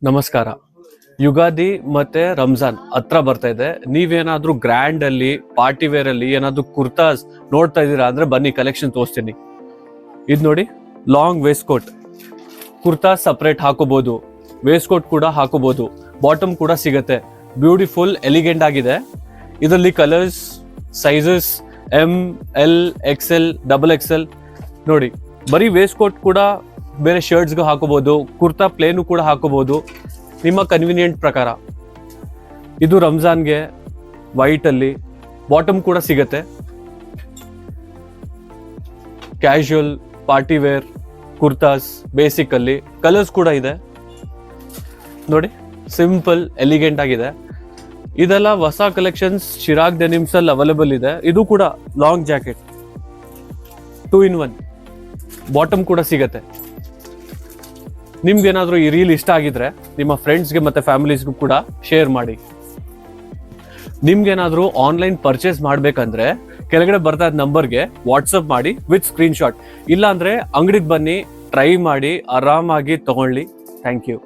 ನಮಸ್ಕಾರ. ಯುಗಾದಿ ಮತ್ತೆ ರಂಜಾನ್ ಹತ್ರ ಬರ್ತಾ ಇದೆ. ನೀವೇನಾದ್ರೂ ಗ್ರ್ಯಾಂಡ್ ಅಲ್ಲಿ ಪಾರ್ಟಿ ವೇರ್ ಅಲ್ಲಿ ಏನಾದ್ರೂ ಕುರ್ತಾಸ್ ನೋಡ್ತಾ ಇದೀರಾ ಅಂದ್ರೆ ಬನ್ನಿ ಕಲೆಕ್ಷನ್ ತೋರಿಸ್ತೀನಿ. ಇದು ನೋಡಿ, long waist coat. Kurta separate ಹಾಕೋಬಹುದು, ವೇಸ್ಟ್ ಕೋಟ್ ಕೂಡ ಹಾಕೋಬಹುದು, ಬಾಟಮ್ ಕೂಡ ಸಿಗತ್ತೆ. ಬ್ಯೂಟಿಫುಲ್ ಎಲಿಗೆಂಟ್ ಆಗಿದೆ. ಇದರಲ್ಲಿ colours, sizes ML XL XXL ನೋಡಿ. ಬರೀ ವೇಸ್ಟ್ ಕೋಟ್ ಕೂಡ ಬೇರೆ ಶರ್ಟ್ಸ್ಗೂ ಹಾಕೋಬಹುದು, ಕುರ್ತಾ ಪ್ಲೇನು ಕೂಡ ಹಾಕೋಬಹುದು ನಿಮ್ಮ ಕನ್ವಿನಿಯೆಂಟ್ ಪ್ರಕಾರ. ಇದು ರಂಜಾನ್ಗೆ ವೈಟ್ ಅಲ್ಲಿ ಬಾಟಮ್ ಕೂಡ ಸಿಗತ್ತೆ. Casual party wear kurtas basic ಅಲ್ಲಿ ಕಲರ್ಸ್ ಕೂಡ ಇದೆ ನೋಡಿ. ಸಿಂಪಲ್ ಎಲಿಗೆಂಟ್ ಆಗಿದೆ. ಇದೆಲ್ಲ ಹೊಸ ಕಲೆಕ್ಷನ್ಸ್ ಚಿರಾಗ್ ಡೆನಿಮ್ಸ್ ಅಲ್ಲಿ ಅವೈಲೇಬಲ್ ಇದೆ. ಇದು ಕೂಡ ಲಾಂಗ್ ಜಾಕೆಟ್ 2 in 1, ಬಾಟಮ್ ಕೂಡ ಸಿಗತ್ತೆ. ನಿಮ್ಗೇನಾದ್ರೂ ಈ ರೀಲ್ ಇಷ್ಟ ಆಗಿದ್ರೆ ನಿಮ್ಮ ಫ್ರೆಂಡ್ಸ್ಗೆ ಮತ್ತೆ ಫ್ಯಾಮಿಲೀಸ್ಗೂ ಕೂಡ ಶೇರ್ ಮಾಡಿ. ನಿಮ್ಗೇನಾದ್ರೂ ಆನ್ಲೈನ್ ಪರ್ಚೇಸ್ ಮಾಡ್ಬೇಕಂದ್ರೆ ಕೆಳಗಡೆ ಬರ್ತಾ ಇದ್ದ ನಂಬರ್ಗೆ ವಾಟ್ಸಪ್ ಮಾಡಿ ವಿತ್ ಸ್ಕ್ರೀನ್ ಶಾಟ್. ಇಲ್ಲಾಂದ್ರೆ ಅಂಗಡಿಗೆ ಬನ್ನಿ, ಟ್ರೈ ಮಾಡಿ, ಆರಾಮಾಗಿ ತಗೊಳ್ಳಿ. Thank you.